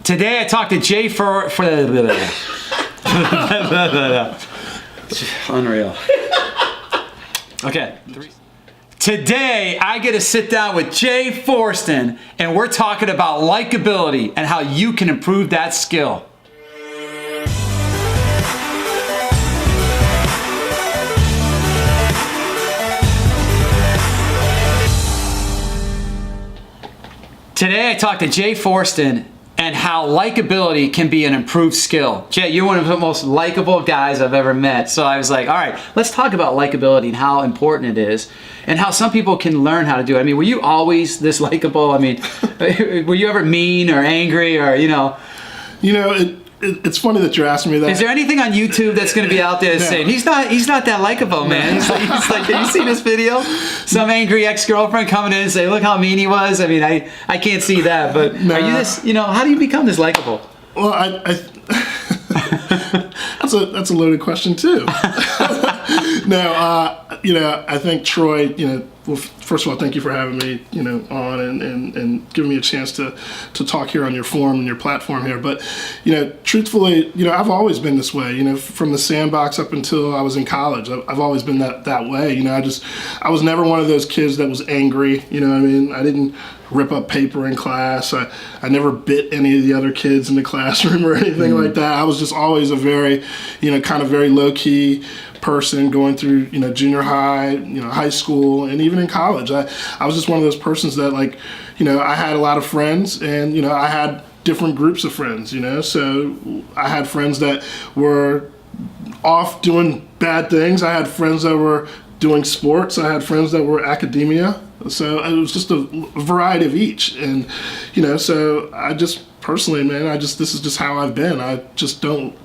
Today I talked to Jay Unreal. Okay. Today I get to sit down with Jay Forston, and we're talking about likability and how you can improve that skill. Today I talked to Jay Forston and how likability can be an improved skill. Jay, you're one of the most likable guys I've ever met. So I was like, all right, let's talk about likability and how important it is and how some people can learn how to do it. I mean, were you always this likable? I mean, were you ever mean or angry or, It's funny that you're asking me that. Is there anything on YouTube that's going to be out there saying he's not that likable, man? He's like, have you seen this video? Some angry ex-girlfriend coming in and say, look how mean he was. I mean, I can't see that, but are you this? How do you become this likable? Well, that's a loaded question too. No, I think Troy, well, first of all, thank you for having me, on and giving me a chance to talk here on your forum and your platform here. But, truthfully, I've always been this way, from the sandbox up until I was in college. I've always been that way. I was never one of those kids that was angry. I didn't rip up paper in class. I never bit any of the other kids in the classroom or anything like that. I was just always a very, kind of very low-key person going through, junior high, high school, and even in college. I was just one of those persons that, I had a lot of friends, and, I had different groups of friends, so I had friends that were off doing bad things. I had friends that were doing sports. I had friends that were academia. So it was just a variety of each. And, so I just personally, man, this is just how I've been. I just don't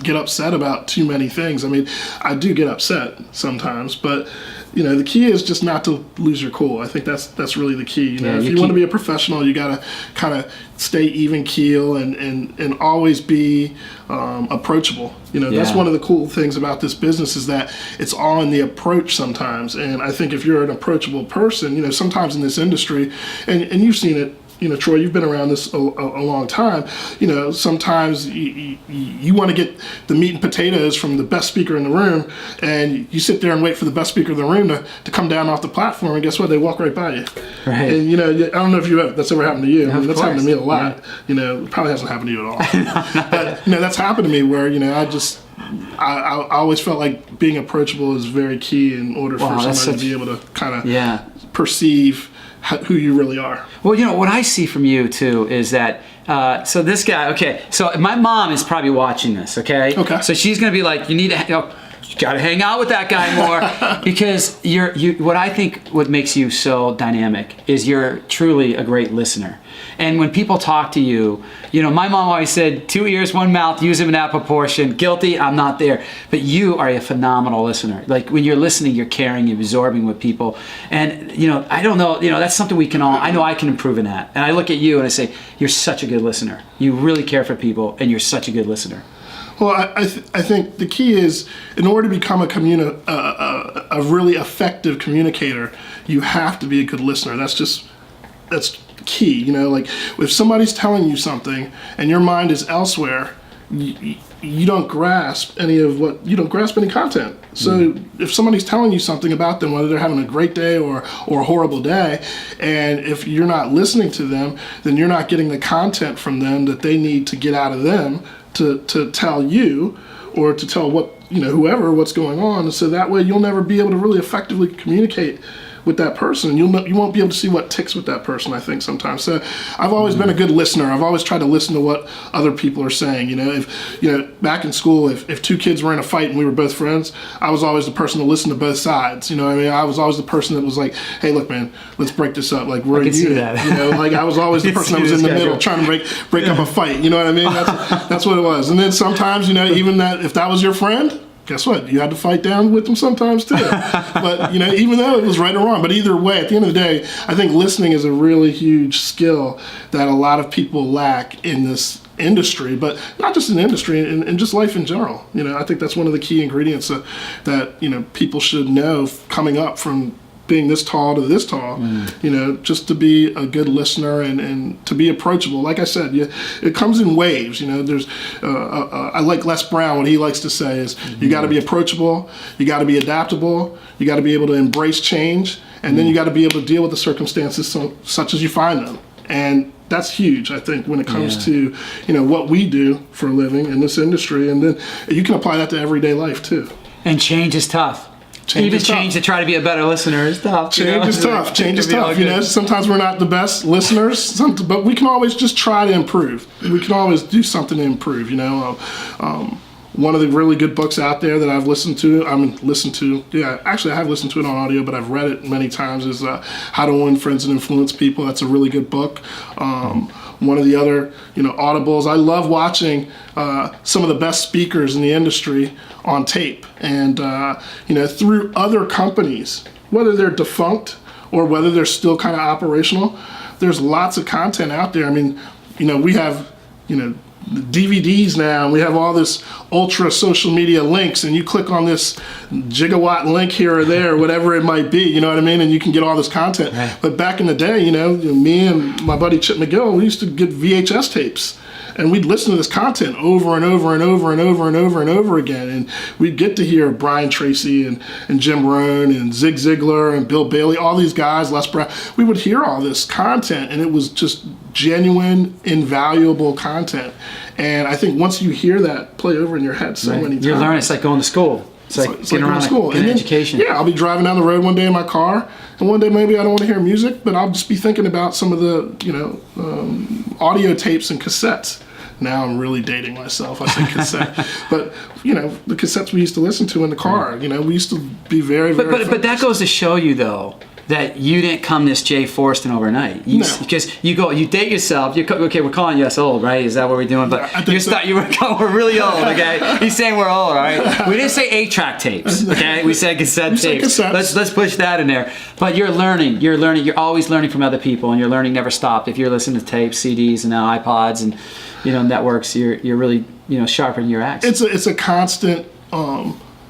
get upset about too many things. I mean, I do get upset sometimes, but the key is just not to lose your cool. I think that's really the key. If you want to be a professional, you got to kind of stay even keel and always be approachable. That's one of the cool things about this business is that it's all in the approach sometimes. And I think if you're an approachable person, sometimes in this industry, and you've seen it, Troy, you've been around this a long time. Sometimes you want to get the meat and potatoes from the best speaker in the room, and you sit there and wait for the best speaker in the room to come down off the platform, and guess what? They walk right by you. Right. And, I don't know if that's ever happened to you. I mean, that's happened to me a lot. Yeah. It probably hasn't happened to you at all. But, that's happened to me where, I always felt like being approachable is very key in order for somebody to be able to kind of perceive who you really are. Well, what I see from you too is that so this guy, okay, so my mom is probably watching this, okay? So she's gonna be like, you gotta hang out with that guy more because what makes you so dynamic is you're truly a great listener. And when people talk to you, my mom always said, 2 ears, 1 mouth, use them in that proportion. Guilty, I'm not there. But you are a phenomenal listener. Like when you're listening, you're caring, you're absorbing with people. And, I don't know, that's something we can all, I know I can improve in that. And I look at you and I say, you're such a good listener. You really care for people and you're such a good listener. Well, I think the key is, in order to become a really effective communicator, you have to be a good listener. That's key. Like if somebody's telling you something and your mind is elsewhere, you don't grasp any content. So if somebody's telling you something about them, whether they're having a great day or a horrible day, and if you're not listening to them, then you're not getting the content from them that they need to get out of them to tell you or to tell whoever what's going on. And so that way you'll never be able to really effectively communicate with that person. You won't be able to see what ticks with that person, I think, sometimes. So I've always been a good listener. I've always tried to listen to what other people are saying. If back in school, if two kids were in a fight and we were both friends, I was always the person to listen to both sides. I was always the person that was like, hey, look, man, let's break this up. Like, we're a unit. I was always the person that was in the middle trying to break up a fight. You know what I mean? That's what it was. And then sometimes, even that, if that was your friend, guess what? You had to fight down with them sometimes too. But, even though it was right or wrong, but either way, at the end of the day, I think listening is a really huge skill that a lot of people lack in this industry, but not just in industry, and just life in general. I think that's one of the key ingredients that people should know coming up from being this tall to this tall, you know, just to be a good listener and to be approachable. Like I said, it comes in waves. You know, there's I like Les Brown. What he likes to say is, you got to be approachable, you got to be adaptable, you got to be able to embrace change, and then you got to be able to deal with the circumstances such as you find them. And that's huge, I think, when it comes to, you know, what we do for a living in this industry. And then you can apply that to everyday life too. And change is tough. Even change to try to be a better listener is tough. Change is tough. Change is tough. You know, sometimes we're not the best listeners, but we can always just try to improve. We can always do something to improve. You know, one of the really good books out there that I've listened to. Actually, I have listened to it on audio, but I've read it many times. Is How to Win Friends and Influence People. That's a really good book. One of the other, you know, audibles. I love watching some of the best speakers in the industry on tape, and you know, through other companies, whether they're defunct or whether they're still kind of operational. There's lots of content out there. I mean, you know, we have, you know, DVDs now, and we have all this ultra social media links, and you click on this gigawatt link here or there, whatever it might be, you know what I mean, and you can get all this content. Right. But back in the day, you know, me and my buddy Chip McGill, we used to get VHS tapes, and we'd listen to this content over and over and over and over and over and over again, and we'd get to hear Brian Tracy and Jim Rohn and Zig Ziglar and Bill Bailey, all these guys, Les Brown. We would hear all this content, and it was just genuine, invaluable content. And I think once you hear that play over in your head so many times, you learn. It's like going to school. It's like getting around school. Get an education. Yeah, I'll be driving down the road one day in my car, and one day maybe I don't want to hear music, but I'll just be thinking about some of the, you know, audio tapes and cassettes. Now I'm really dating myself. I say cassette, but you know, the cassettes we used to listen to in the car. You know, we used to be very. But that goes to show you though that you didn't come this Jay Forston overnight. No. Because you date yourself. Okay, we're calling you us old, right? Is that what we're doing? But we're really old, okay? He's saying we're old, all right? We didn't say 8-track tapes, okay? We said cassette tapes. Let's push that in there. But you're learning. You're always learning from other people, and your learning never stopped. If you're listening to tapes, CDs, and now iPods, and you know, networks, you're really, you know, sharpening your axe. It's a constant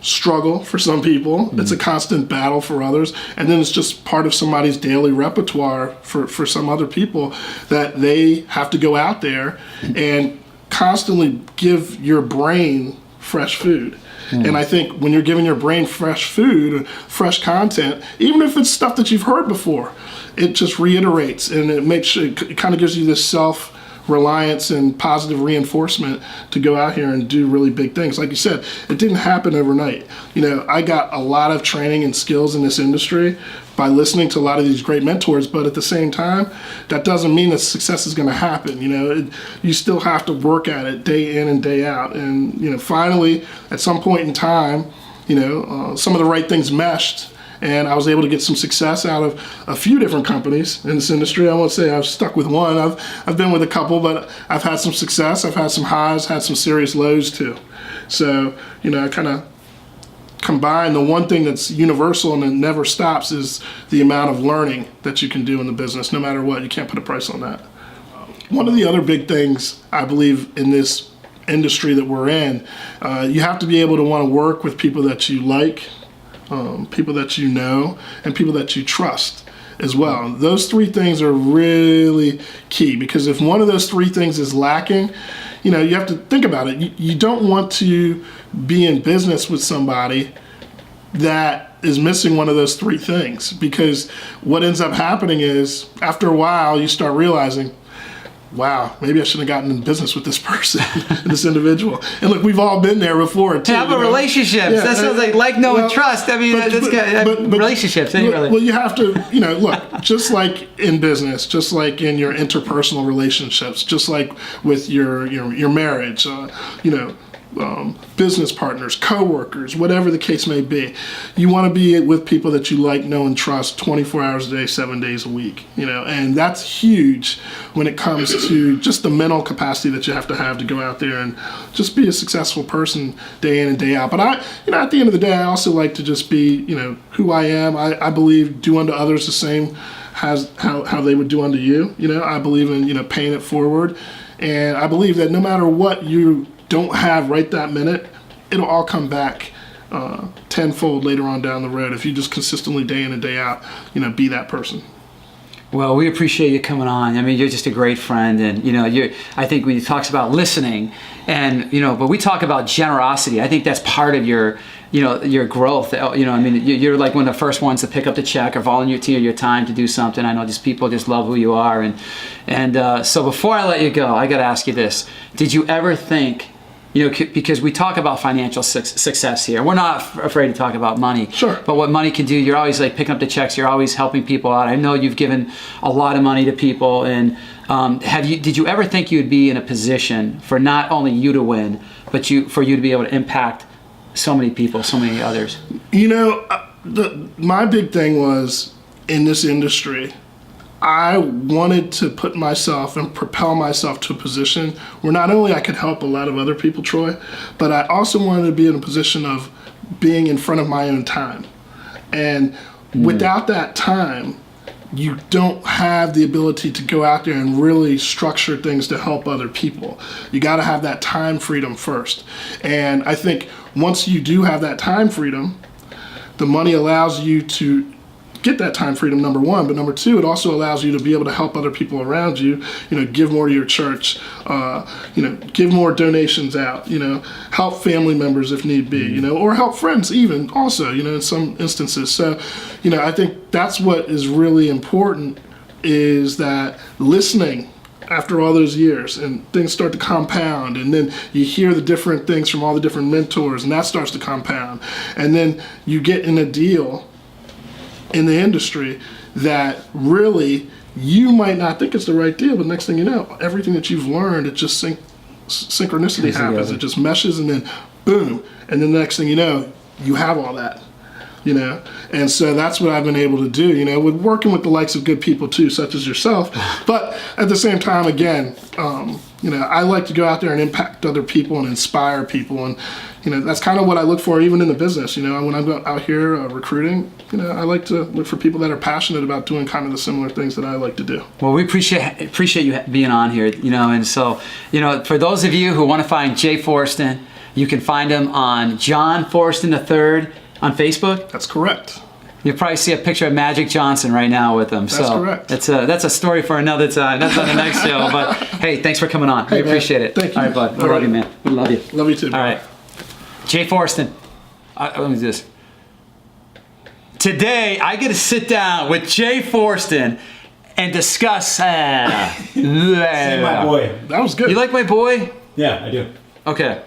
struggle for some people. It's a constant battle for others, and then it's just part of somebody's daily repertoire for some other people, that they have to go out there and constantly give your brain fresh food. And I think when you're giving your brain fresh food, fresh content, even if it's stuff that you've heard before, it just reiterates, and it kind of gives you this self-reliance and positive reinforcement to go out here and do really big things. Like you said, it didn't happen overnight. You know, I got a lot of training and skills in this industry by listening to a lot of these great mentors, but at the same time, that doesn't mean that success is going to happen. You know, you still have to work at it day in and day out. And, you know, finally, at some point in time, you know, some of the right things meshed, and I was able to get some success out of a few different companies in this industry. I won't say I've stuck with one. I've been with a couple, but I've had some success. I've had some highs, had some serious lows too. So, you know, I kind of combine the one thing that's universal and it never stops is the amount of learning that you can do in the business, no matter what. You can't put a price on that. One of the other big things I believe in this industry that we're in, you have to be able to want to work with people that you like, people that you know, and people that you trust as well. Those three things are really key, because if one of those three things is lacking, you know, you have to think about it. You don't want to be in business with somebody that is missing one of those three things, because what ends up happening is after a while you start realizing, wow, maybe I shouldn't have gotten in business with this person, this individual. And look, we've all been there before too. Yeah, but relationships. Yeah, that sounds like know, and trust. I mean, relationships. Well, you have to, you know, look, just like in business, just like in your interpersonal relationships, just like with your marriage, you know, business partners, co-workers, whatever the case may be. You want to be with people that you like, know, and trust 24 hours a day, 7 days a week, you know, and that's huge when it comes to just the mental capacity that you have to go out there and just be a successful person day in and day out. But you know, at the end of the day, I also like to just be, you know, who I am. I believe do unto others the same as how they would do unto you. You know, I believe in, you know, paying it forward. And I believe that no matter what you don't have right that minute, it'll all come back tenfold later on down the road if you just consistently day in and day out, be that person. Well, we appreciate you coming on. I mean, you're just a great friend, and I think when he talks about listening, and but we talk about generosity. I think that's part of your growth. I mean, you're like one of the first ones to pick up the check or volunteer your time to do something. I know just people just love who you are, and so before I let you go, I got to ask you this: did you ever think? Because we talk about financial success here. We're not afraid to talk about money. Sure. But what money can do, you're always like picking up the checks. You're always helping people out. I know you've given a lot of money to people. And did you ever think you'd be in a position for not only you to win, but for you to be able to impact so many people, so many others? My big thing was in this industry, I wanted to put myself and propel myself to a position where not only I could help a lot of other people, Troy, but I also wanted to be in a position of being in front of my own time. And without that time, you don't have the ability to go out there and really structure things to help other people. You got to have that time freedom first. And I think once you do have that time freedom, the money allows you to get that time freedom, number one, but number two, it also allows you to be able to help other people around you, give more to your church, give more donations out, help family members if need be, or help friends even also, in some instances. So, I think that's what is really important, is that listening after all those years, and things start to compound, and then you hear the different things from all the different mentors, and that starts to compound, and then you get in a deal in the industry that really you might not think it's the right deal, but next thing you know, everything that you've learned, it just synchronicity happens. It just meshes, and then boom, and then the next thing you know, you have all that. And so that's what I've been able to do, with working with the likes of good people too, such as yourself. But at the same time, again, I like to go out there and impact other people and inspire people. And, that's kind of what I look for even in the business. When I'm out here recruiting, I like to look for people that are passionate about doing kind of the similar things that I like to do. Well, we appreciate you being on here, and so, for those of you who want to find Jay Forston, you can find him on John Forston III on Facebook. That's correct. You'll probably see a picture of Magic Johnson right now with him. That's correct. That's a story for another time. That's on the next show. But hey, thanks for coming on. Hey, we appreciate it. Thank you. All right, bud. We love you, man. We love you. Love you too. All right. Jay Forston. Let me do this. Today, I get to sit down with Jay Forston and discuss. See my boy. That was good. You like my boy? Yeah, I do. Okay.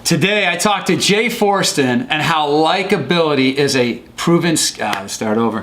Today I talked to Jay Forston and how likability is a proven. Start over.